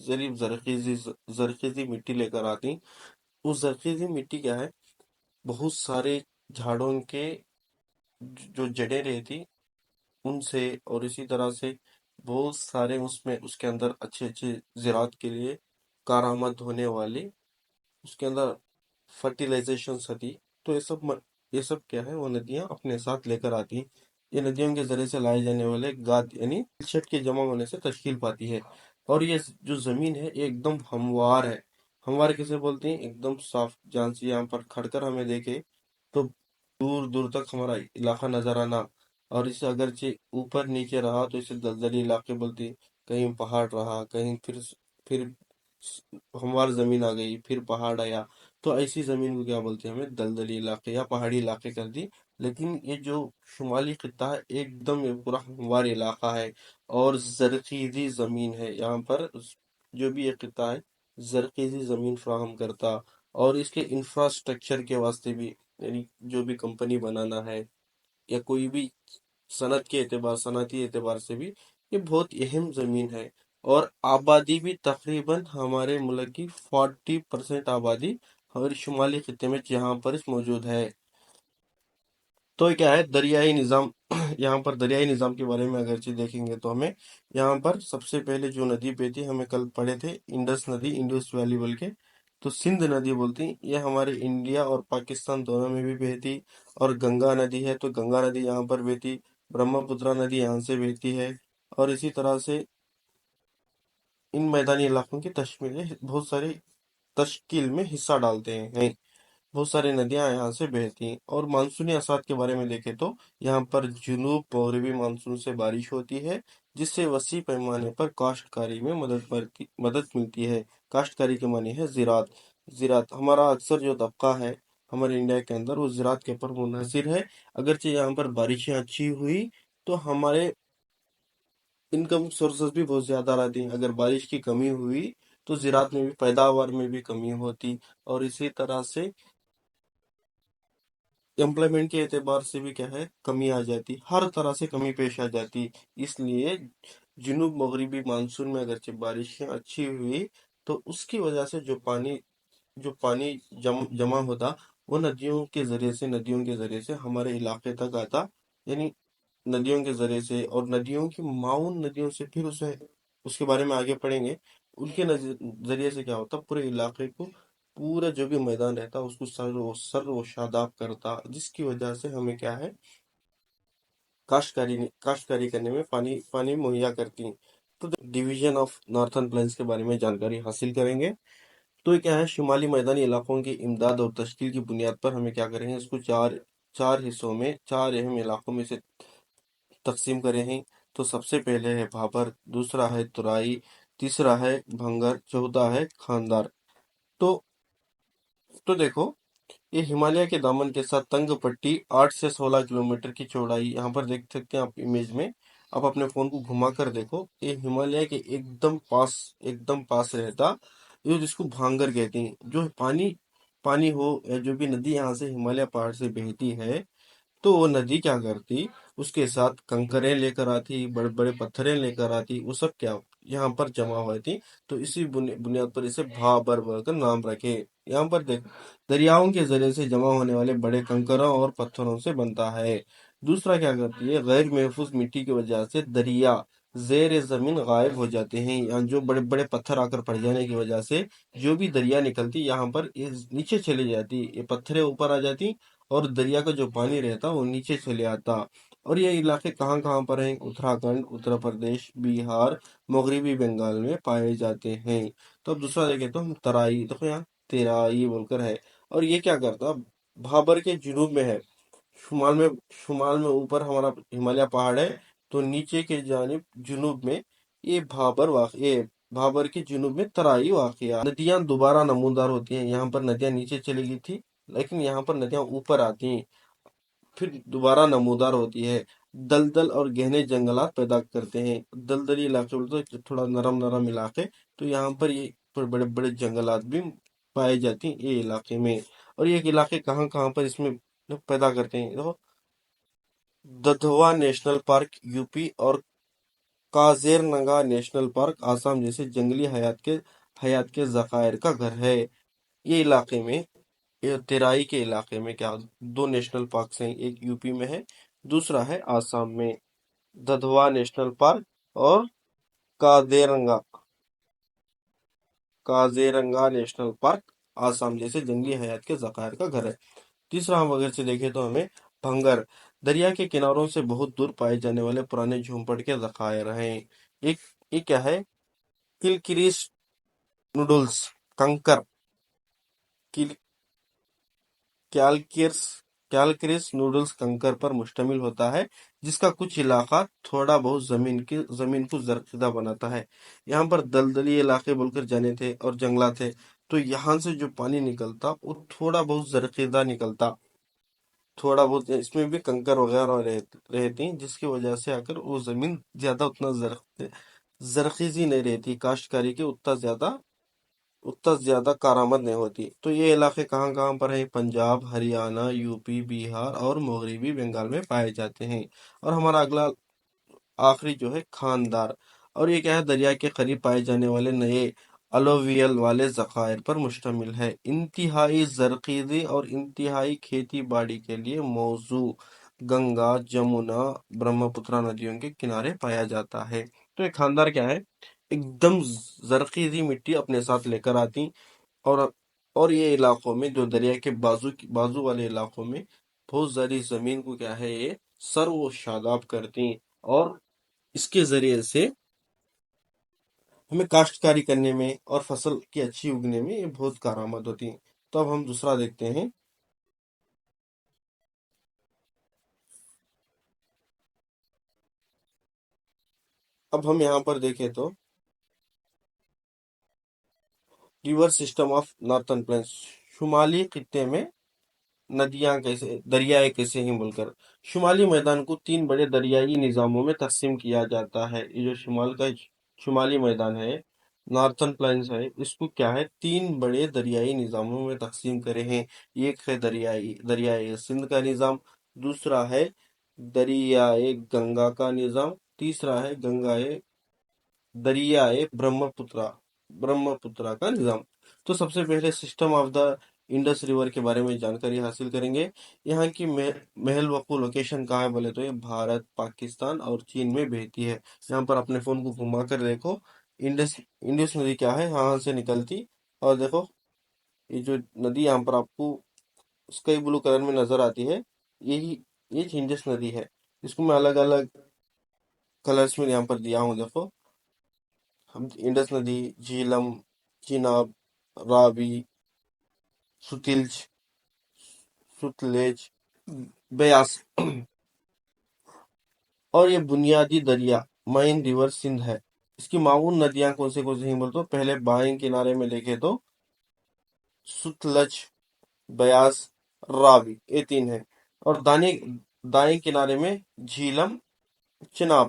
ضریب زرخیزی مٹی لے کر آتی. وہ زرخیزی مٹی کیا ہے، بہت سارے جھاڑوں کے جو جڑیں رہتی ان سے، اور اسی طرح سے بہت سارے اس کے اندر اچھے اچھے زراعت کے لیے کارآمد ہونے والی اس کے اندر فرٹیلائزیشنس ہوتی. تو یہ سب کیا ہے، وہ ندیاں اپنے ساتھ لے کر آتی ہیں. یہ ندیوں کے ذریعے سے لائے جانے والے گاد یعنی شٹ کے جمع ہونے سے تشکیل پاتی ہے. اور یہ جو زمین ہے یہ ایک دم ہموار ہے. ہموار کسے بولتے ہیں؟ ایک دم صاف. جہاں سے یہاں پر کھڑ کر ہمیں دیکھے تو دور دور تک ہمارا علاقہ نظر آنا. اور اسے اگرچہ اوپر نیچے رہا تو اسے دلدلی علاقے بولتے ہیں. کہیں پہاڑ رہا، کہیں پھر ہموار زمین آ گئی، پھر پہاڑ آیا، تو ایسی زمین کو کیا بولتے ہیں؟ ہمیں دلدلی علاقے یا پہاڑی علاقے کر دی. لیکن یہ جو شمالی خطہ ہے ایک دم یہ پورا ہموار علاقہ ہے اور زرخیزی زمین ہے. یہاں پر جو بھی یہ خطہ ہے زرخیزی زمین فراہم کرتا. اور اس کے انفراسٹرکچر کے واسطے بھی، یعنی جو بھی کمپنی بنانا ہے یا کوئی بھی صنعتی اعتبار سے بھی یہ بہت اہم زمین ہے. اور آبادی بھی تقریباً ہمارے ملک کی 40% آبادی ہمارے شمالی خطے میں یہاں پر موجود ہے. تو یہ کیا ہے، دریائی نظام. یہاں پر دریائی نظام کے بارے میں اگرچہ دیکھیں گے تو ہمیں یہاں پر سب سے پہلے جو ندی بہتی، ہمیں کل پڑھے تھے انڈس ندی، انڈس ویلی بول کے. تو سندھ ندی بولتی، یہ ہمارے انڈیا اور پاکستان دونوں میں بھی بہتی. اور گنگا ندی ہے تو گنگا ندی یہاں پر بہتی. برہم پترا ندی یہاں سے بہتی ہے. اور اسی طرح سے ان میدانی علاقوں کی بہت ساری تشکیل میں حصہ ڈالتے ہیں. بہت ساری ندیاں یہاں سے بہتی ہیں. اور مانسونی اثرات کے بارے میں دیکھیں تو یہاں پر جنوب مغربی مانسون سے بارش ہوتی ہے، جس سے وسیع پیمانے پر کاشتکاری میں مدد ملتی ہے. کاشتکاری کے معنی ہے زراعت. ہمارا اکثر جو طبقہ ہے ہمارے انڈیا کے اندر وہ زراعت کے اوپر منحصر ہے. اگرچہ یہاں پر بارشیں اچھی ہوئی تو ہمارے انکم سورسز بھی بہت زیادہ رہتی ہیں. اگر بارش کی کمی ہوئی تو زراعت میں بھی، پیداوار میں بھی کمی ہوتی. اور اسی طرح سے امپلائمنٹ کے اعتبار سے بھی کیا ہے، کمی آ جاتی. ہر طرح سے کمی پیش آ جاتی. اس لیے جنوب مغربی مانسون میں اگرچہ بارشیں اچھی ہوئی تو اس کی وجہ سے جو پانی جمع ہوتا وہ ندیوں کے ذریعے سے ہمارے علاقے تک آتا. یعنی ندیوں کے ذریعے سے، اور ندیوں کی معاون ندیوں سے پھر اس کے بارے میں آگے پڑھیں گے. ان کے ذریعے سے کیا ہوتا، پورے علاقے کو، پورا جو بھی میدان رہتا اس کو سر و شاداب کرتا، جس کی وجہ سے ہمیں کیا ہے، کاشتکاری کرنے میں پانی مہیا کرتی ہیں. تو ڈویژن آف نارتھرن پلینس کے بارے میں جانکاری حاصل کریں گے. تو یہ کیا ہے، شمالی میدانی علاقوں کی امداد اور تشکیل کی بنیاد پر ہمیں کیا کریں گے، اس کو چار حصوں میں، چار اہم علاقوں میں سے تقسیم کریں ہیں. تو سب سے پہلے ہے بھابر، دوسرا ہے ترائی، تیسرا ہے بھنگر، چوتھا ہے خاندار. تو دیکھو، یہ ہمالیہ کے دامن کے ساتھ تنگ پٹی 8 سے 16 کلومیٹر کی چوڑائی. یہاں پر دیکھ سکتے ہیں آپ امیج میں. آپ اپنے فون کو گھما کر دیکھو، یہ ہمالیہ کے ایک دم پاس رہتا. یہ جس کو بھانگر کہتے ہیں. جو پانی ہو یا جو بھی ندی یہاں سے ہمالیہ پہاڑ سے بہتی ہے تو وہ ندی کیا کرتی، اس کے ساتھ کنکریں لے کر آتی، بڑے بڑے پتھریں لے کر آتی. وہ سب کیا یہاں پر جمع ہوئی تھی. تو اسی بنیاد پر اسے بھابر بول کر نام رکھے. یہاں پر دیکھ، دریاؤں کے ذریعے سے جمع ہونے والے بڑے کنکروں اور پتھروں سے بنتا ہے. دوسرا کیا کرتی ہے، غیر محفوظ مٹی کی وجہ سے دریا زیر زمین غائب ہو جاتے ہیں. یہاں جو بڑے بڑے پتھر آ کر پڑ جانے کی وجہ سے جو بھی دریا نکلتی یہاں پر یہ نیچے چلی جاتی. یہ پتھریں اوپر آ جاتی اور دریا کا جو پانی رہتا وہ نیچے چلے آتا. اور یہ علاقے کہاں کہاں پر ہیں، اتراکھنڈ، اتر پردیش، بہار، مغربی بنگال میں پائے جاتے ہیں. تو اب دوسرا دیکھیں تو ہم ترائی، دیکھو یہاں تیرائی بول کر ہے. اور یہ کیا کرتا، بھابر کے جنوب میں ہے. شمال میں اوپر ہمارا ہمالیہ پہاڑ ہے، تو نیچے کے جانب جنوب میں یہ بھابر کے جنوب میں ترائی واقع ہے. ندیاں دوبارہ نمودار ہوتی ہیں. یہاں پر ندیاں نیچے چلی گئی تھی لیکن یہاں پر ندیاں اوپر آتی ہیں، پھر دوبارہ نمودار ہوتی ہے. دلدل اور گہنے جنگلات پیدا کرتے ہیں. دلدلی علاقے بولتے ہیں تھوڑا نرم نرم علاقے. تو یہاں پر یہ بڑے بڑے جنگلات بھی پائے جاتی ہیں یہ علاقے میں. اور یہ علاقے کہاں کہاں پر اس میں پیدا کرتے ہیں، دیکھو، ددھوا نیشنل پارک یو پی اور کازیرنگا نیشنل پارک آسام جیسے جنگلی حیات کے ذخائر کا گھر ہے۔ یہ علاقے میں، یہ ترائی کے علاقے میں کیا دو نیشنل پارکس ہیں، ایک یو پی میں ہے، دوسرا ہے آسام میں، ددھوا نیشنل پارک اور کازیرنگا کازیرنگا نیشنل پارک آسام جیسے جنگلی حیات کے ذخائر کا گھر ہے۔ تیسرا ہم اگر سے دیکھیں تو ہمیں بھنگر، دریا کے کناروں سے بہت دور پائے جانے والے پرانے جھونپڑ کے ذخائر ہیں۔ ایک یہ کیا ہے؟ کلکریس نوڈلز کنکر، کیالکرس کیالکریس نوڈلز کنکر پر مشتمل ہوتا ہے، جس کا کچھ علاقہ تھوڑا بہت زمین کو زرخیزہ بناتا ہے۔ یہاں پر دلدلی علاقے بول کر جانے تھے اور جنگلات تھے، تو یہاں سے جو پانی نکلتا وہ تھوڑا بہت زرخیزہ نکلتا، تھوڑا بہت اس میں بھی کنکر وغیرہ رہتی ہیں، جس کی وجہ سے آ کر وہ زمین زیادہ اتنا زرخیزی نہیں رہتی، کاشتکاری کی اتنا زیادہ کارآمد نہیں ہوتی۔ تو یہ علاقے کہاں کہاں پر ہیں؟ پنجاب، ہریانہ، یو پی، بہار اور مغربی بنگال میں پائے جاتے ہیں۔ اور ہمارا اگلا آخری جو ہے خاندار، اور یہ کیا ہے؟ دریا کے قریب پائے جانے والے نئے الوویل والے ذخائر پر مشتمل ہے، انتہائی زرخیزی اور انتہائی کھیتی باڑی کے لیے موزوں گنگا، جمنا، برہم پترا ندیوں کے کنارے پایا جاتا ہے۔ تو یہ خاندار کیا ہے؟ ایک دم زرخیزی مٹی اپنے ساتھ لے کر آتی، اور اور یہ علاقوں میں جو دریا کے بازو والے علاقوں میں بہت ساری زمین کو کیا ہے؟ یہ سر و شاداب کرتی، اور اس کے ذریعے سے ہمیں کاشتکاری کرنے میں اور فصل کی اچھی اگنے میں یہ بہت کارآمد ہوتی ہیں۔ تو اب ہم دوسرا دیکھتے ہیں۔ اب ہم یہاں پر دیکھیں تو river system of northern planes, شمالی خطے میں ندیاں کیسے، دریائے کیسے ہیں بول کر۔ شمالی میدان کو تین بڑے دریائی نظاموں میں تقسیم کیا جاتا ہے۔ یہ جو شمال کا شمالی میدان ہے، نارتھن پلینس ہے، اس کو کیا ہے؟ تین بڑے دریائی نظاموں میں تقسیم کرے ہیں۔ ایک ہے دریائے سندھ کا نظام، دوسرا ہے دریائے گنگا کا نظام، تیسرا ہے دریائے برہم پترا کا نظام۔ تو سب سے پہلے system of the Indus river کے بارے میں جانکاری حاصل کریں گے۔ یہاں کی محل وقوع لوکیشن کہاں ہے بولے تو یہ بھارت، پاکستان اور چین میں بہتی ہے۔ یہاں پر اپنے فون کو گھما کر دیکھو، انڈس ندی کیا ہے؟ یہاں سے نکلتی، اور دیکھو یہ جو ندی یہاں پر آپ کو اسکائی بلو کلر میں نظر آتی ہے، یہی یہ انڈس ندی ہے۔ اس کو میں الگ الگ کلرز میں یہاں پر دیا ہوں، دیکھو، انڈس ندی، جھیلم، چناب، راوی، ستلج ستلج بیاس، اور یہ بنیادی دریا مین ریور سندھ ہے۔ اس کی معاون ندیاں کون سے ہیں بولے تو پہلے بائیں کنارے میں دیکھے تو ستلج، بیاس، راوی، یہ تین ہیں، اور دائیں کنارے میں جھیلم، چناب۔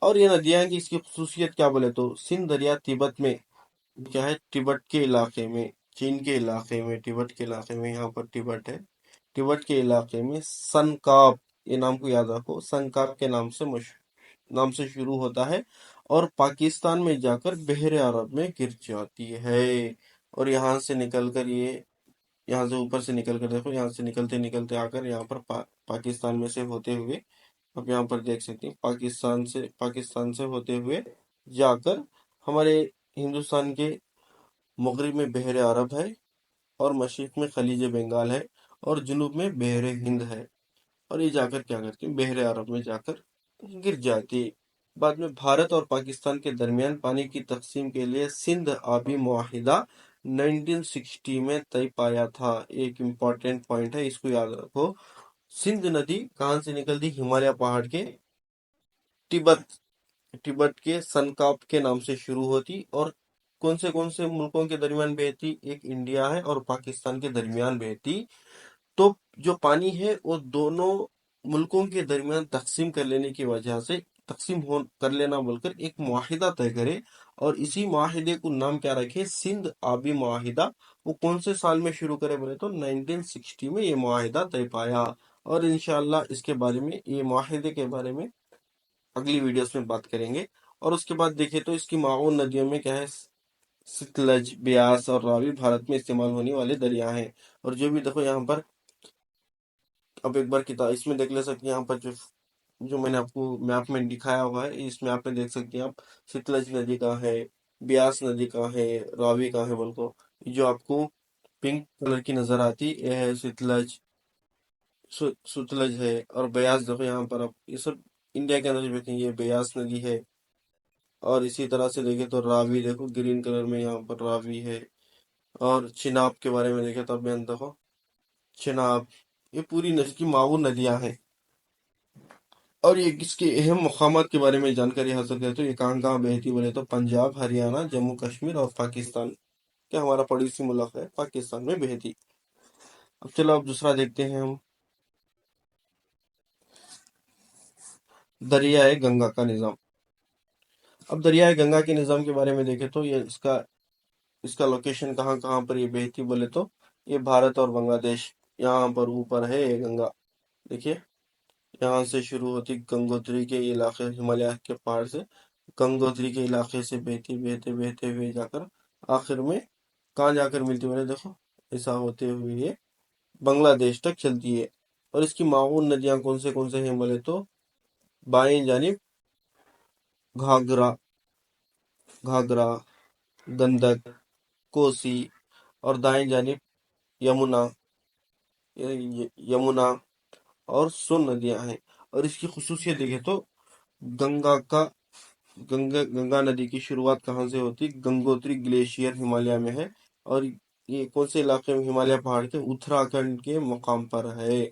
اور یہ ندیاں کی اس کی خصوصیت کیا بولے تو سندھ دریا تبت میں کیا ہے؟ ٹبٹ کے علاقے میں، چین کے علاقے میں، ٹبٹ کے علاقے میں، یہاں پر ٹبٹ ہے، ٹبٹ کے علاقے میں سنکاب، یہ نام کو یاد رکھو، سنکاب کے نام سے شروع ہوتا ہے، اور پاکستان میں جا کر بحر عرب میں گر جاتی ہے۔ اور یہاں سے اوپر سے نکل کر دیکھو، یہاں سے نکلتے نکلتے آ کر یہاں پر پاکستان میں سے ہوتے ہوئے، اب یہاں پر دیکھ سکتے ہیں، پاکستان سے ہوتے ہوئے جا کر ہمارے ہندوستان کے مغرب میں بحر عرب ہے، اور مشرق میں خلیج بنگال ہے، اور جنوب میں بحر ہند ہے، اور یہ جا کر کیا کرتی ہیں؟ بحر عرب میں جا کر گر جاتی ہے۔ بعد میں بھارت اور پاکستان کے درمیان پانی کی تقسیم کے لیے سندھ آبی معاہدہ 1960 میں طے پایا تھا۔ ایک امپورٹنٹ پوائنٹ ہے، اس کو یاد رکھو۔ سندھ ندی کہاں سے نکلتی؟ ہمالیہ پہاڑ کے تبت تبت کے سنکاپ کے نام سے شروع ہوتی، اور کون سے ملکوں کے درمیان بہتی؟ ایک انڈیا ہے اور پاکستان کے درمیان بہتی۔ تو جو پانی ہے وہ دونوں ملکوں کے درمیان تقسیم کر لینے کی وجہ سے کر لینا بول کر ایک معاہدہ طے کرے، اور اسی معاہدے کو نام کیا رکھے؟ سندھ آبی معاہدہ۔ وہ کون سے سال میں شروع کرے بولے تو 1960 میں یہ معاہدہ طے پایا، اور انشاءاللہ اس کے بارے میں، یہ معاہدے کے بارے میں اگلی ویڈیوز میں بات کریں گے۔ اور اس کے بعد دیکھیں تو اس کی معاون ندیوں میں کیا ہے، ستلج، بیاس اور راوی بھارت میں استعمال ہونے والے دریا ہیں۔ اور جو بھی دیکھو یہاں پر اب ایک بار کتاب اس میں دیکھ لے سکتے ہیں، یہاں پر جو میں نے آپ کو میپ میں دکھایا ہوا ہے، اس میپ میں دیکھ سکتے ہیں آپ ستلج ندی کہاں ہے، بیاس ندی کہاں ہے، راوی کہاں ہے بول کو، جو آپ کو پنک کلر کی نظر آتی یہ ہے ستلج، ستلج ہے۔ اور بیاس دیکھو یہاں پر آپ یہ سب انڈیا کے اندر جو دیکھیں یہ بیاس ندی ہے۔ اور اسی طرح سے دیکھیں تو راوی دیکھو گرین کلر میں یہاں پر راوی ہے۔ اور چناب کے بارے میں دیکھیں تو اب دیکھو چناب، یہ پوری نسل کی معاون ندیاں ہیں۔ اور یہ اس کے اہم مقامات کے بارے میں جانکاری حاصل کریں تو یہ کہاں کہاں بہتی بولے تو پنجاب، ہریانہ، جموں کشمیر اور پاکستان، کیا ہمارا پڑوسی ملک ہے پاکستان میں بہتی۔ اب چلو اب دوسرا دیکھتے ہیں ہم، دریائے گنگا کا نظام۔ اب دریائے گنگا کے نظام کے بارے میں دیکھیں تو یہ اس کا لوکیشن کہاں کہاں پر یہ بہتی بولے تو یہ بھارت اور بنگلہ دیش، یہاں پر اوپر ہے یہ گنگا، دیکھیے یہاں سے شروع ہوتی گنگوتری کے علاقے، ہمالیہ کے پہاڑ سے گنگوتری کے علاقے سے بہتے بہتے بہتے ہوئے جا کر آخر میں کہاں جا کر ملتی ہوئے دیکھو ایسا ہوتے ہوئے یہ بنگلہ دیش تک چلتی ہے۔ اور اس کی معاون ندیاں کون سے ہیں بولے تو بائیں جانب گھاگرا، گندک، کوسی، اور دائیں جانب یمنا، یمنا اور سون ندیاں ہیں۔ اور اس کی خصوصیت دیکھیں تو گنگا کا گنگا ندی کی شروعات کہاں سے ہوتی، گنگوتری گلیشیئر ہمالیہ میں ہے۔ اور یہ کون سے علاقے میں، ہمالیہ پہاڑ کے اتراکھنڈ کے مقام پر ہے۔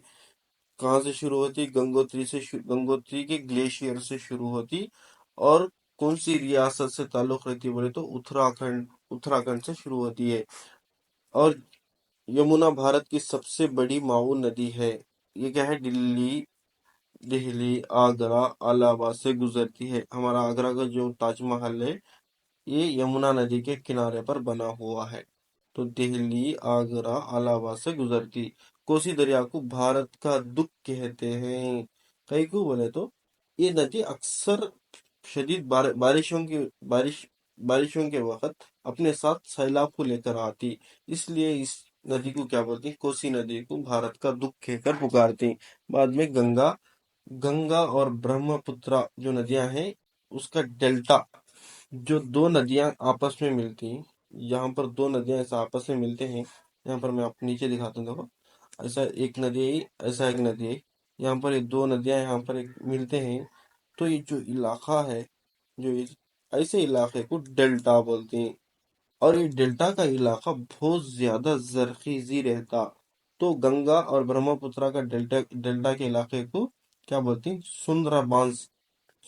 کہاں سے شروع ہوتی، گنگوتری کے گلیشیئر سے شروع ہوتی۔ اور کون سی ریاست سے تعلق رہتی بولے تو اتراکھنڈ سے شروع ہوتی ہے۔ اور یمنا بھارت کی سب سے بڑی معاون ندی ہے۔ یہ کیا ہے، دہلی، آگرہ، الہ آباد سے گزرتی ہے۔ ہمارا آگرہ کا جو تاج محل ہے یہ یمنا ندی کے کنارے پر بنا ہوا ہے۔ تو دہلی، آگرہ، الہ آباد سے گزرتی کوسی دریا کو بھارت کا دکھ کہتے ہیں۔ کئی کو بولے تو یہ ندی اکثر شدید بارشوں کے وقت اپنے ساتھ سیلاب کو لے کر آتی، اس لیے اس ندی کو کیا بولتی، کوسی ندی کو بھارت کا دکھ کہہ کر پکارتی۔ بعد میں گنگا اور برہم پترا جو ندیاں ہیں اس کا ڈیلٹا، جو دو ندیاں آپس میں ملتی ہیں، یہاں پر دو ندیاں ایسا آپس میں ملتے ہیں، یہاں پر میں آپ نیچے دکھاتا ہوں دیکھو، ایسا ایک ندی ہے، ایسا ایک ندی ہے، یہاں پر یہ دو ندیاں یہاں پر ایک ملتے ہیں، تو یہ جو علاقہ ہے، ایسے علاقے کو ڈیلٹا بولتے ہیں۔ اور یہ ڈیلٹا کا علاقہ بہت زیادہ زرخیزی رہتا، تو گنگا اور برہم پترا کا ڈیلٹا کے علاقے کو کیا بولتی ہیں،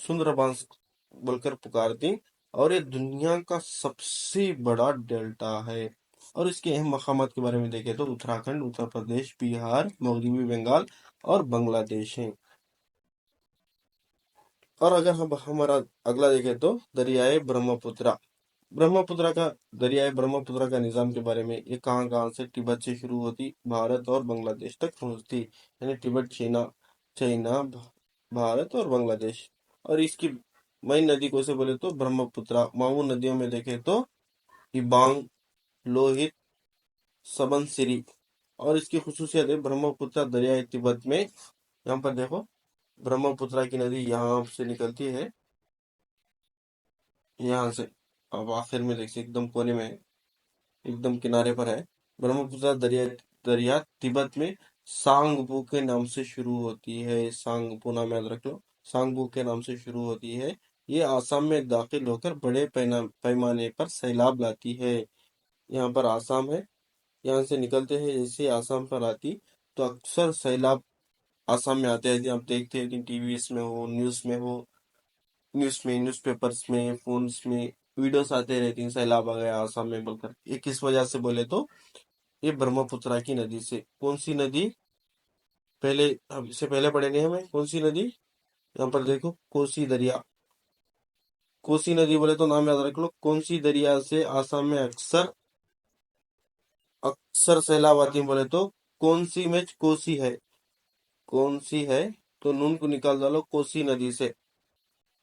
سندربانس بول کر پکارتی۔ اور یہ دنیا کا سب سے بڑا ڈیلٹا ہے۔ اور اس کے اہم مقامات کے بارے میں دیکھیں تو اتراکھنڈ، اتر پردیش، بہار، مغربی بنگال اور بنگلہ دیش ہیں۔ اور اگر ہم ہمارا اگلا دیکھیں تو دریائے دریائے برہم پترا کا نظام کے بارے میں، یہ کہاں کہاں سے تبت سے شروع ہوتی، بھارت اور بنگلہ دیش تک پہنچتی، یعنی تبت، چائنا، بھارت اور بنگلہ دیش۔ اور اس کی مین ندی کو سے بولے تو برہم پترا۔ معاون ندیوں میں دیکھیں تو ایبانگ، لوہت، سبن سری۔ اور اس کی خصوصیت ہے برہم پترا دریائے تبت میں، یہاں پر دیکھو برہم پترا کی ندی یہاں سے نکلتی ہے، یہاں سے اب آخر میں دیکھیں ایک دم کونے میں ہے، ایک دم کنارے پر ہے۔ برہم پترا دریا تبت میں سانگپو کے نام سے شروع ہوتی ہے، سانگپو نام یاد رکھ لو، سانگپو کے نام سے شروع ہوتی ہے۔ یہ آسام میں داخل ہو کر بڑے پیمانے پر سیلاب لاتی ہے۔ یہاں پر آسام ہے، یہاں سے نکلتے ہیں، جیسے آسام پر آتی تو اکثر سیلاب آسام میں آتے ہیں۔ آپ دیکھتے ہیں ٹی ویز میں ہو، نیوز پیپرز میں، فونز میں ویڈیوز آتے رہتی ہیں، سیلاب آ گیا آسام میں بول کر۔ یہ کس وجہ سے بولے تو یہ برہم پترا کی ندی سے۔ کون سی ندی، اس سے پہلے پڑھیں گے ہمیں کون سی ندی، یہاں پر دیکھو کوسی دریا، کوسی ندی بولے تو نام یاد رکھ لو، کون سی دریا سے آسام میں اکثر سیلاب آتی ہیں بولے تو کون سی میں کوسی ہے، کون سی ہے تو نون کو نکال ڈالو، کوسی ندی سے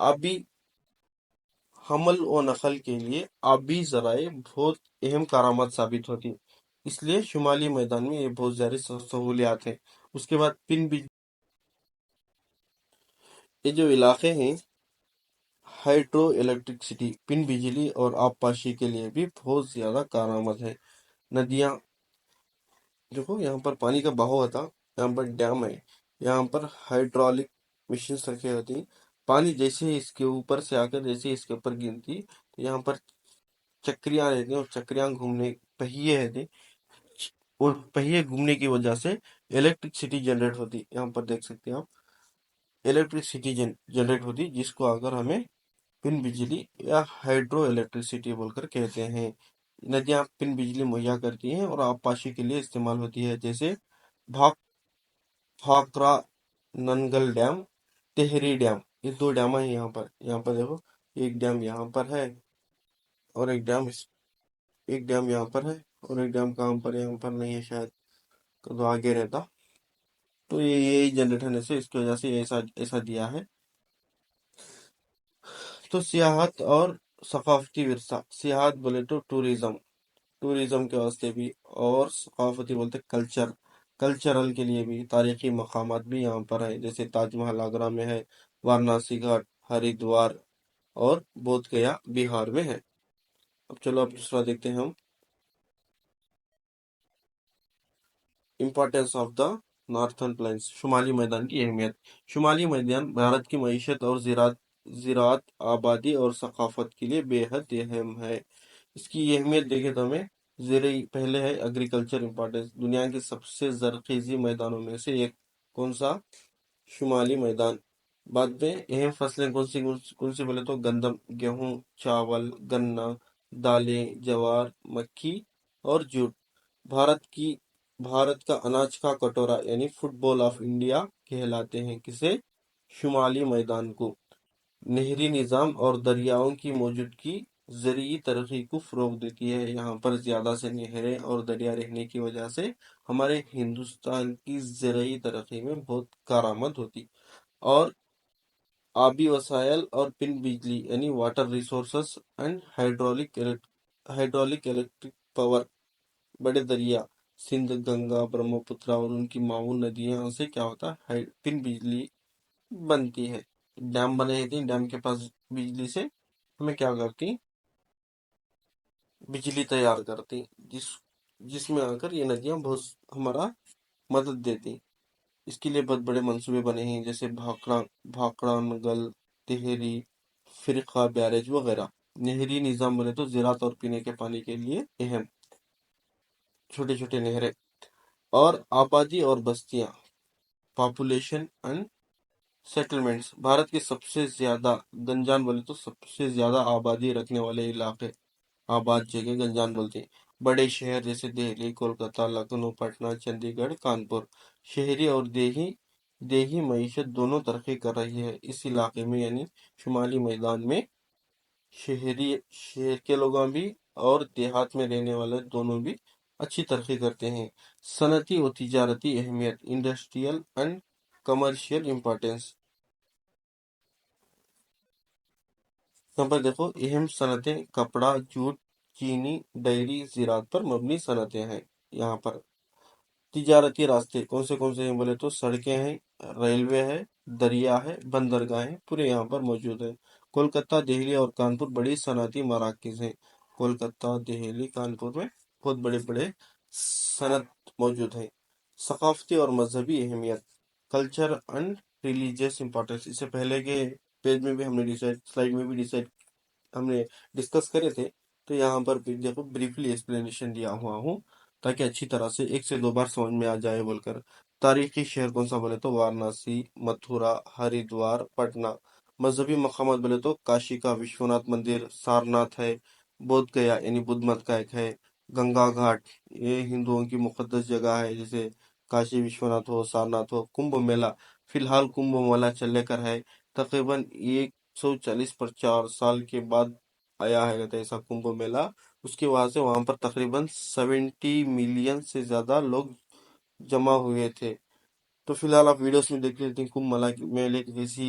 آبی حمل و نقل کے لیے آبی ذرائع بہت اہم کارآمد ثابت ہوتی، اس لیے شمالی میدان میں یہ بہت زیادہ سہولیات ہیں۔ اس کے بعد یہ جو علاقے ہیں ہائیڈرو الیکٹرکسٹی پن بجلی اور آبپاشی کے لیے بھی بہت زیادہ کارآمد ہے۔ ندیاں دیکھو، یہاں پر پانی کا بہاؤ ہوتا، یہاں پر ڈیم ہے، یہاں پر ہائیڈرولک مشینس رکھے ہوتی، پانی جیسے اس کے اوپر سے آ کر جیسے اس کے اوپر گرتی تو یہاں پر چکریاں رہتی ہیں، اور چکریاں گھومنے پہیے رہتے، اور پہیے گھومنے کی وجہ سے الیکٹرکسٹی جنریٹ ہوتی۔ یہاں پر دیکھ سکتے ہیں آپ، الیکٹرکسٹی جنریٹ ہوتی، جس کو اگر ہمیں پن بجلی یا ہائیڈرو الیکٹرسٹی بول کر کہتے ہیں۔ ندیاں پن بجلی مہیا کرتی ہیں اور آبپاشی کے لیے استعمال ہوتی ہے، جیسے بھاکرا ننگل ڈیم، تہری ڈیم، یہ دو ڈیم ہیں یہاں پر دیکھو، ایک ڈیم یہاں پر ہے اور ایک ڈیم یہاں پر ہے، اور ایک ڈیم کہاں پر، یہاں پر نہیں ہے شاید، تو آگے رہتا، تو یہی جنریٹ ہونے سے اس کی وجہ سے ایسا دیا ہے۔ تو سیاحت اور ثقافتی ورثہ، سیاحت بولے تو ٹوریزم کے واسطے بھی، اور ثقافتی بولتے کلچرل کے لیے بھی، تاریخی مقامات بھی یہاں پر ہے، جیسے تاج محل آگرہ میں ہے، وارانسی گھاٹ ہریدوار اور بودھ گیا بہار میں ہے۔ اب چلو اب دوسرا دیکھتے ہیں ہم، امپورٹینس آف دا نارتھرن پلینس، شمالی میدان کی اہمیت۔ شمالی میدان بھارت کی معیشت اور زراعت، آبادی اور ثقافت کے لیے بے حد اہم ہے۔ اس کی اہمیت دیکھیں تو ہمیں زرعی پہلے ہے، ایگریکلچر امپورٹینس، دنیا کے سب سے زرخیزی میدانوں میں سے ایک، کون سا؟ شمالی میدان۔ بعد میں اہم فصلیں کون سی بولے تو گندم، گیہوں، چاول، گنا، دالیں، جوار، مکھی اور جوٹ۔ بھارت کا اناج کا کٹورا یعنی فٹ بال آف انڈیا کہلاتے ہیں کسے؟ شمالی میدان کو۔ نہری نظام اور دریاؤں کی موجودگی زرعی ترقی کو فروغ دیتی ہے، یہاں پر زیادہ سے نہریں اور دریا رہنے کی وجہ سے ہمارے ہندوستان کی زرعی ترقی میں بہت کارآمد ہوتی۔ اور آبی وسائل اور پن بجلی یعنی water resources and hydraulic electric power, بڑے دریا سندھ، گنگا، برہمپترا اور ان کی معاون ندیوں سے کیا ہوتا ہے؟ پن بجلی بنتی ہے۔ ڈیم بنے تھے، ڈیم کے پاس بجلی سے ہمیں کیا کرتی؟ بجلی تیار کرتی، جس میں آ کر یہ ندیاں بہت ہمارا مدد دیتی۔ اس کے لیے بہت بڑے منصوبے بنے ہیں، جیسے بھاکرا نگل، تہری، فرقہ بیراج وغیرہ۔ نہری نظام بنے تو زراعت اور پینے کے پانی کے لیے اہم چھوٹے چھوٹے نہریں۔ اور آبادی اور بستیاں، پاپولیشن اینڈ سیٹلمنٹس، بھارت کے سب سے زیادہ گنجان بولے تو سب سے زیادہ آبادی رکھنے والے علاقے، آباد جگہ گنجان بولتے ہیں۔ بڑے شہر جیسے دہلی، کولکتہ، لکھنؤ، پٹنہ، چندی گڑھ، کانپور۔ شہری اور دیہی معیشت دونوں ترقی کر رہی ہے اس علاقے میں، یعنی شمالی میدان میں شہر کے لوگوں بھی اور دیہات میں رہنے والے دونوں بھی اچھی ترقی کرتے ہیں۔ صنعتی و تجارتی اہمیت، انڈسٹریل اینڈ کمرشل امپورٹینس، یہاں پر دیکھو اہم صنعتیں، کپڑا، جوٹ، چینی، ڈیری، زراعت پر مبنی صنعتیں ہیں یہاں پر۔ تجارتی راستے کون سے ہیں بولے تو سڑکیں ہیں، ریلوے ہے، دریا ہے، بندرگاہ ہیں، پورے یہاں پر موجود ہیں۔ کولکتہ، دہلی اور کانپور بڑی صنعتی مراکز ہیں۔ کولکتہ، دہلی، کانپور میں بہت بڑے بڑے صنعت موجود ہیں۔ ثقافتی اور مذہبی اہمیت، کلچر اینڈ ریلیجیس امپورٹینس، اس سے پہلے کے پیج میں بھی ہم نے سلائڈ میں بھی ہم نے ڈسکس کرے تھے، تو یہاں پر بھی دیکھو بریفلی ایکسپلینیشن دیا ہوا ہوں تاکہ اچھی طرح سے ایک سے دو بار سمجھ میں آ جائے بول کر۔ تاریخی شہر کون سا بولے تو وارانسی، متھرا، ہریدوار، پٹنہ۔ مذہبی مقامات بولے تو کاشی کا وشوناتھ مندر، سارناتھ ہے، بودھ گیا یعنی بدھ مت کا ایک ہے، گنگا گھاٹ یہ ہندوؤں کی مقدس جگہ ہے، جیسے کاشی وشوناتھ ہو، سارناتھ ہو۔ کمبھ میلہ، فی الحال کمبھ میلہ چلے کر ہے، تقریباً 140 سال کے بعد آیا ہے کہتے ہیں ایسا کمبھ میلہ، اس کی وجہ سے وہاں پر تقریباً 70 ملین سے زیادہ لوگ جمع ہوئے تھے۔ تو فی الحال آپ ویڈیوز میں دیکھ لیتے ہیں کمبھ میلے کی کیسی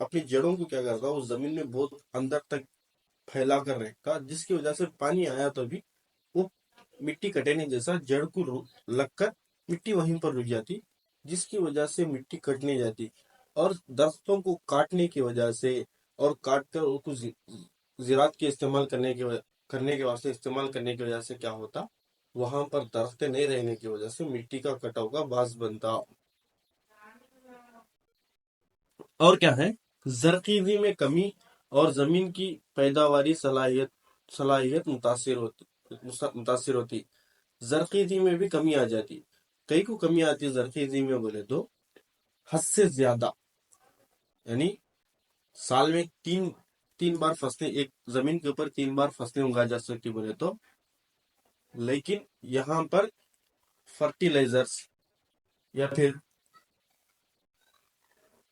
اپنی جڑوں کو کیا کرتا وہ زمین میں بہت اندر تک پھیلا کر رکھا، جس کی وجہ سے پانی آیا تو بھی وہ مٹی کٹنے جیسا جڑ کو لگ کر مٹی وہیں پر رک جاتی، جس کی وجہ سے مٹی کٹنے جاتی، اور درختوں کو کاٹنے کی وجہ سے اور کاٹ کر ان کو زراعت کے استعمال کرنے کے واسطے استعمال کرنے کی وجہ سے کیا ہوتا، وہاں پر درخت نہیں رہنے کی وجہ سے مٹی کا کٹاؤ کا باعث بنتا۔ اور کیا ہے، زرخیزی میں کمی اور زمین کی پیداواری صلاحیت متاثر ہوتی، زرخیزی میں بھی کمی آ جاتی۔ کئی کو کمی آتی ہے زرخیزی میں بولے تو حد سے زیادہ، یعنی سال میں تین بار فصلیں ایک زمین کے اوپر 3 بار فصلیں اگائی جا سکتی بولے تو، لیکن یہاں پر فرٹیلائزرز یا پھر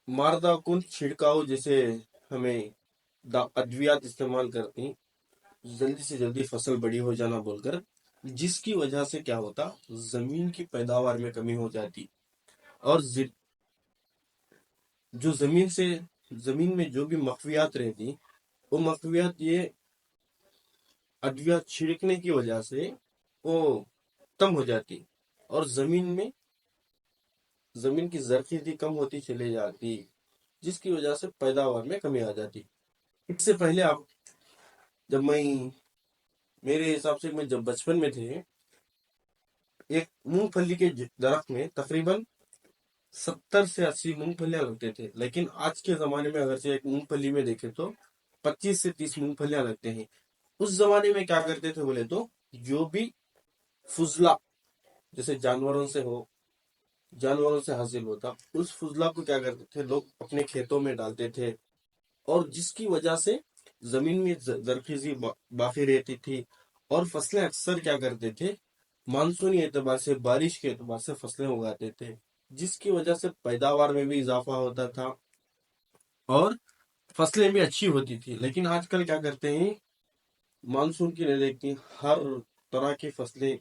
ماردہ کن چھڑکاؤ جیسے ہمیں ادویات استعمال کرتی ہیں جلدی سے جلدی فصل بڑی ہو جانا بول کر، جس کی وجہ سے کیا ہوتا، زمین کی پیداوار میں کمی ہو جاتی، اور جو زمین میں جو بھی مخفیات رہتی وہ مخفیات یہ ادویات چھڑکنے کی وجہ سے وہ کم ہو جاتی، اور زمین کی زرخیزی کم ہوتی چلی جاتی، جس کی وجہ سے پیداوار میں کمی آ جاتی۔ اس سے پہلے میرے حساب سے میں جب بچپن میں تھے، ایک مونگ پھلی کے درخت میں تقریباً 70 سے 80 مونگ پھلیاں لگتے تھے، لیکن آج کے زمانے میں اگر ایک مونگ پھلی میں دیکھے تو 25 سے 30 مونگ پھلیاں لگتے ہیں۔ اس زمانے میں کیا کرتے تھے بولے تو، جو بھی فضلہ جیسے جانوروں سے حاصل ہوتا، اس فضلہ کو کیا کرتے تھے لوگ اپنے کھیتوں میں ڈالتے تھے، اور جس کی وجہ سے زمین میں زرخیزی باقی رہتی تھی، اور فصلیں اکثر کیا کرتے تھے مانسونی اعتبار سے بارش کے اعتبار سے فصلیں اگاتے تھے، جس کی وجہ سے پیداوار میں بھی اضافہ ہوتا تھا اور فصلیں بھی اچھی ہوتی تھی۔ لیکن آج کل کیا کرتے ہیں، مانسون کی نہیں دیکھتی، ہر طرح کی فصلیں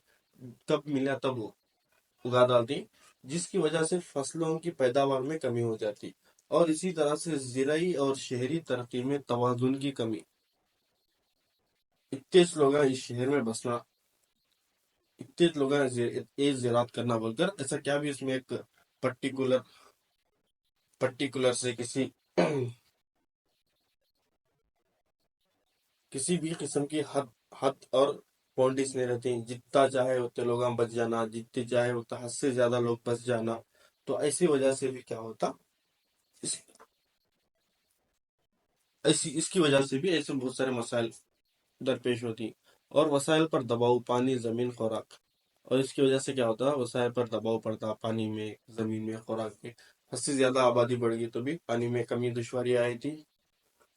کب ملا تب اگا ڈالتی، جس کی وجہ سے فصلوں کی پیداوار میں کمی ہو جاتی، اور اسی طرح سے زرعی اور شہری ترقی میں توازن کی کمی۔ اتنے لوگ اس شہر میں بسنا، اتنے لوگ زراعت کرنا بول کر، ایسا کیا بھی اس میں ایک پرٹیکولر سے کسی بھی قسم کی حد اور باؤنڈریز نہیں رہتی، جتنا چاہے اتنے لوگ بچ جانا، جتنے چاہے اتنا حد سے زیادہ لوگ بچ جانا، تو ایسی وجہ سے بھی کیا ہوتا، اس اس کی وجہ سے بھی ایسے بہت سارے مسائل درپیش ہوتی، اور وسائل پر دباؤ، پانی، زمین، خوراک، اور اس کی وجہ سے کیا ہوتا، وسائل پر دباؤ پڑتا، پانی میں، زمین میں، خوراک میں، حد سے زیادہ آبادی بڑھ گئی تو بھی پانی میں کمی دشواری آئی تھی،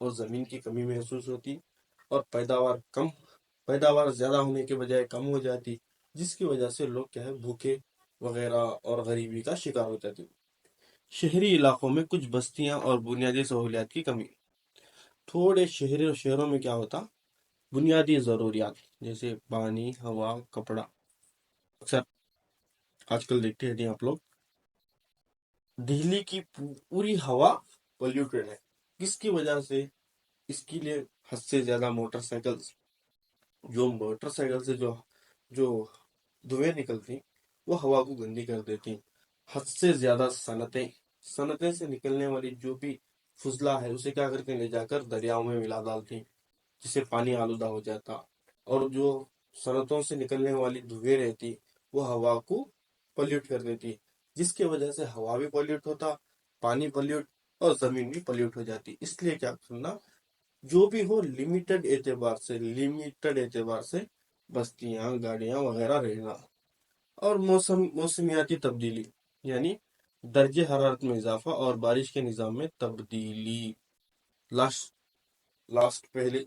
اور زمین کی کمی محسوس ہوتی، اور پیداوار زیادہ ہونے کے بجائے کم ہو جاتی، جس کی وجہ سے لوگ کیا ہے بھوکے وغیرہ اور غریبی کا شکار ہو جاتے۔ شہری علاقوں میں کچھ بستیاں اور بنیادی سہولیات کی کمی، تھوڑے شہروں میں کیا ہوتا، بنیادی ضروریات جیسے پانی، ہوا، کپڑا، اکثر آج کل دیکھتے ہیں آپ لوگ دہلی کی پوری ہوا پولیوٹڈ ہے، کس کی وجہ سے، اس کے لیے حد سے زیادہ موٹر سائیکل سے جو دھوئیں نکلتی وہ ہوا کو گندی کر دیتی، حد سے زیادہ صنعتیں سے نکلنے والی جو بھی فضلہ ہے اسے کیا کرتے لے جا کر دریاؤں میں ملا ڈالتی، جس سے پانی آلودہ ہو جاتا، اور جو صنعتوں سے نکلنے والی دھوئیں رہتی وہ ہوا کو پولیوٹ کر دیتی، جس کی وجہ سے ہوا بھی پولیوٹ ہوتا، پانی پولیوٹ، اور زمین بھی پولیوٹ ہو جاتی۔ اس لیے کیا کرنا، جو بھی ہو لمیٹڈ اعتبار سے بستیاں، گاڑیاں وغیرہ رہنا، اور موسمیاتی تبدیلی، یعنی درجہ حرارت میں اضافہ اور بارش کے نظام میں تبدیلی۔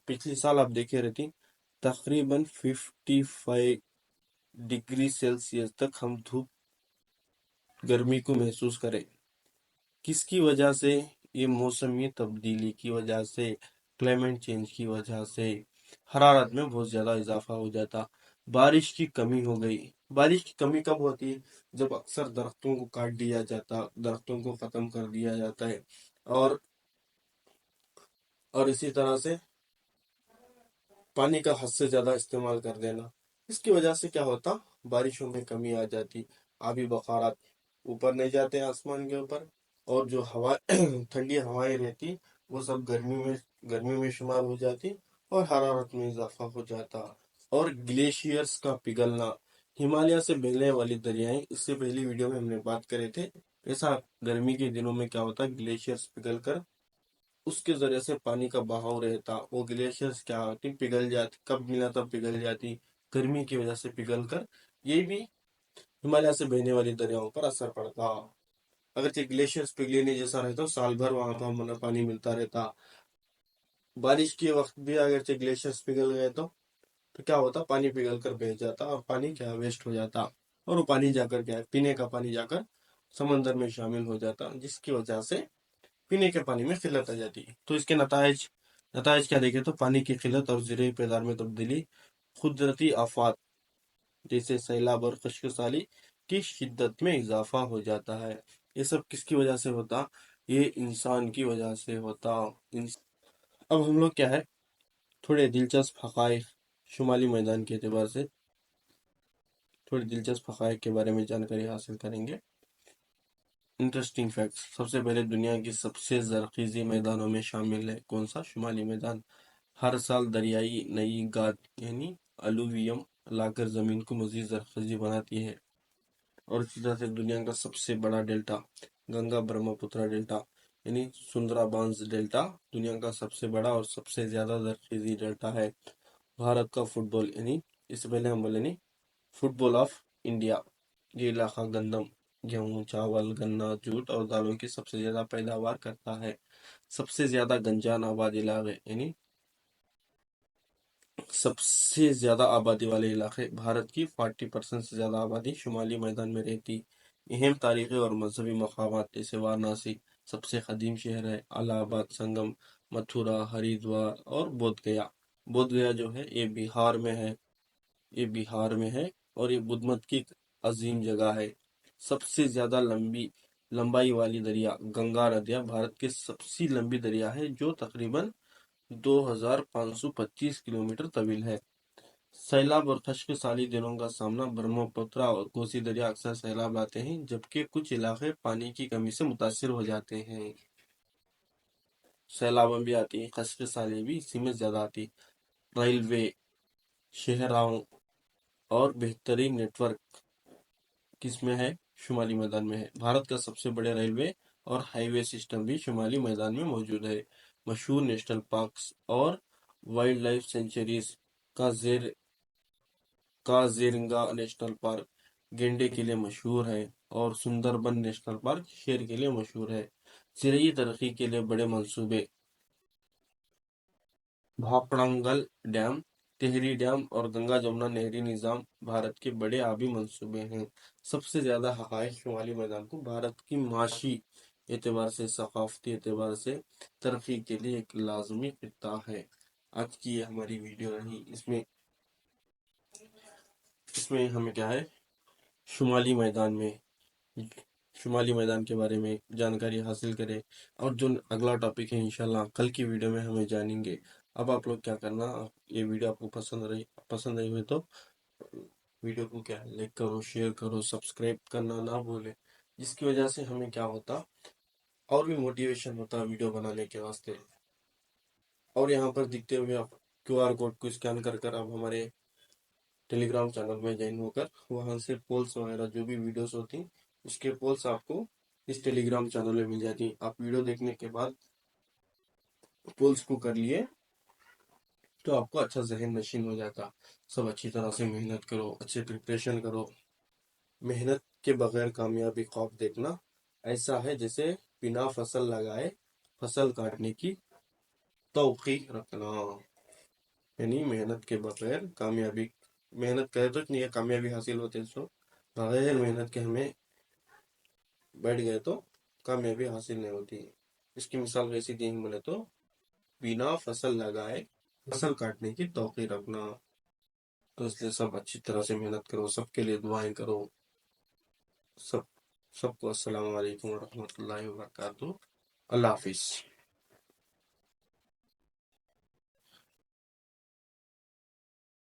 پچھلی سال آپ دیکھے رہتی تقریباً 55 ڈگری سیلسیس تک ہم دھوپ گرمی کو محسوس کریں، کس کی وجہ سے، یہ موسمی تبدیلی کی وجہ سے، کلائمیٹ چینج کی وجہ سے حرارت میں بہت زیادہ اضافہ ہو جاتا، بارش کی کمی ہو گئی۔ بارش کی کمی کب ہوتی، جب اکثر درختوں کو کاٹ دیا جاتا، درختوں کو ختم کر دیا جاتا ہے، اور اور اسی طرح سے پانی کا حد سے زیادہ استعمال کر دینا، اس کی وجہ سے کیا ہوتا، بارشوں میں کمی آ جاتی، آبی بخارات اوپر نہیں جاتے آسمان کے اوپر، اور جو ہوا ٹھنڈی ہوائیں رہتی وہ سب گرمی میں شمار ہو جاتی، اور حرارت میں اضافہ ہو جاتا، اور گلیشیئرز کا پگھلنا، ہمالیہ سے بہنے والی دریائیں، اس سے پہلی ویڈیو میں ہم نے بات کرے تھے، ایسا گرمی کے دنوں میں کیا ہوتا، گلیشیئرز پگھل کر اس کے ذریعے سے پانی کا بہاؤ رہتا، وہ گلیشیئرز کیا ہوتی، پگھل جاتی، کب ملا تب پگھل جاتی، گرمی کی وجہ سے پگھل کر، یہ بھی ہمالیہ سے بہنے والی دریاؤں پر اثر پڑتا۔ اگرچہ گلیشیئرز پگھلنے جیسا رہتا، سال بھر وہاں پر ہمیں پانی ملتا رہتا، بارش کے وقت بھی اگرچہ گلیشیئرز پگھل گئے تو کیا ہوتا، پانی پگھل کر بہ جاتا، اور پانی کیا ویسٹ ہو جاتا، اور وہ پانی جا کر کیا ہے، پینے کا پانی جا کر سمندر میں شامل ہو جاتا، جس کی وجہ سے پینے کے پانی میں قلت آ جاتی۔ تو اس کے نتائج کیا دیکھے تو پانی کی قلت اور زرعی پیدار میں تبدیلی، قدرتی آفات جیسے سیلاب اور خشک سالی کی شدت میں اضافہ ہو جاتا ہے۔ یہ سب کس کی وجہ سے ہوتا، یہ انسان کی وجہ سے ہوتا۔ اب ہم لوگ کیا ہے، تھوڑے دلچسپ حقائق شمالی میدان کے اعتبار سے تھوڑے دلچسپ حقائق کے بارے میں جانکاری حاصل کریں گے۔ انٹرسٹنگ فیکٹس، سب سے پہلے دنیا کی سب سے زرخیزی میدانوں میں شامل ہے کون سا، شمالی میدان۔ ہر سال دریائی نئی گاد یعنی الوویم لا کر زمین کو مزید زرخیزی بناتی ہے، اور اسی طرح سے دنیا کا سب سے بڑا ڈیلٹا، گنگا برہمپترا ڈیلٹا یعنی سندرا بانس ڈیلٹا، دنیا کا سب سے بڑا اور سب سے زیادہ زرخیزی ڈیلٹا ہے۔ بھارت کا فٹ بال یعنی اس سے پہلے ہم بولے نہیں، فٹ بال آف انڈیا، یہ علاقہ گندم، گیہوں، چاول، گنا، جوٹ اور دالوں کی سب سے زیادہ پیداوار کرتا ہے۔ سب سے زیادہ گنجان آباد علاقے یعنی سب سے زیادہ آبادی والے علاقے، بھارت کی 40% سے زیادہ آبادی شمالی میدان میں رہتی۔ اہم تاریخی اور مذہبی مقامات جیسے وارانسی سب سے قدیم شہر ہے، الہ آباد، سنگم، متھرا، ہریدوار اور بودھ گیا۔ بودھ گیا جو ہے یہ بہار میں ہے، اور یہ بدھ مت کی ایک عظیم جگہ ہے۔ سب سے زیادہ لمبائی والی دریا گنگا ندیہ بھارت کی سب سے لمبی دریا ہے، جو تقریباً 2525 کلومیٹر طویل ہے۔ سیلاب اور خشک سالی دنوں کا سامنا، برہمپترا اور کوسی دریا اکثر سیلاب لاتے ہیں، جبکہ کچھ علاقے پانی کی کمی سے متاثر ہو جاتے ہیں۔ سیلاب بھی آتی ہے، خشک سالی بھی اسی میں زیادہ آتی۔ ریلوے، شہراہوں اور بہترین نیٹ ورک کس میں ہے، شمالی میدان میں ہے۔ بھارت کا سب سے بڑے ریلوے اور ہائی وے سسٹم بھی شمالی میدان میں موجود ہے۔ مشہور نیشنل پارکس اور wildlife sanctuaries Kaziranga national park گینڈے کے لیے مشہور ہے، اور سندربن نیشنل پارک شیر کے لیے مشہور ہے۔ زرعی ترقی کے لیے بڑے منصوبے، بھاپڑانگل ڈیم، تہری ڈیم اور گنگا جمنا نہری نظام بھارت کے بڑے آبی منصوبے ہیں۔ سب سے زیادہ حقائق شمالی میدان کو بھارت کی معاشی اعتبار سے، ثقافتی اعتبار سے ترقی کے لیے ایک لازمی خطہ ہے۔ آج کی یہ ہماری ویڈیو رہی، اس میں ہمیں کیا ہے، شمالی میدان کے بارے میں جانکاری حاصل کرے، اور جو اگلا ٹاپک ہے انشاءاللہ کل کی ویڈیو میں ہمیں جانیں گے۔ اب آپ لوگ کیا کرنا، یہ ویڈیو آپ کو پسند آئی ہوئی تو ویڈیو کو کیا لائک کرو، شیئر کرو، سبسکرائب کرنا نہ بھولے، جس کی وجہ سے ہمیں کیا ہوتا، اور بھی موٹیویشن ہوتا ویڈیو بنانے کے واسطے۔ اور یہاں پر دکھتے ہوئے آپ QR کوڈ کو اسکین کر کر آپ ہمارے ٹیلی گرام چینل میں جوائن ہو کر وہاں سے پولس وغیرہ جو بھی ویڈیوز ہوتی ہیں اس کے پولس آپ کو اس ٹیلی گرام چینل میں مل جاتی ہیں۔ آپ ویڈیو دیکھنے کے بعد پولس کو کر لیے تو آپ کو اچھا ذہن نشین ہو جاتا۔ سب اچھی طرح سے محنت کرو، اچھے پریپریشن کرو۔ محنت کے بغیر کامیابی خواب دیکھنا ایسا ہے جیسے بنا فصل لگائے فصل کاٹنے کی توقع رکھنا، یعنی محنت کے بغیر محنت کرے تو اتنی کامیابی حاصل ہوتے، سو بغیر محنت کے ہمیں بیٹھ گئے تو کامیابی حاصل نہیں ہوتی۔ اس کی مثال ویسی دیں بولے تو بنا فصل لگائے فصل کاٹنے کی توقع رکھنا۔ تو اس لیے سب اچھی طرح سے محنت کرو، سب کے لیے دعائیں کرو۔ سب کو السلام علیکم ورحمۃ اللہ وبرکاتہ۔ اللہ حافظ۔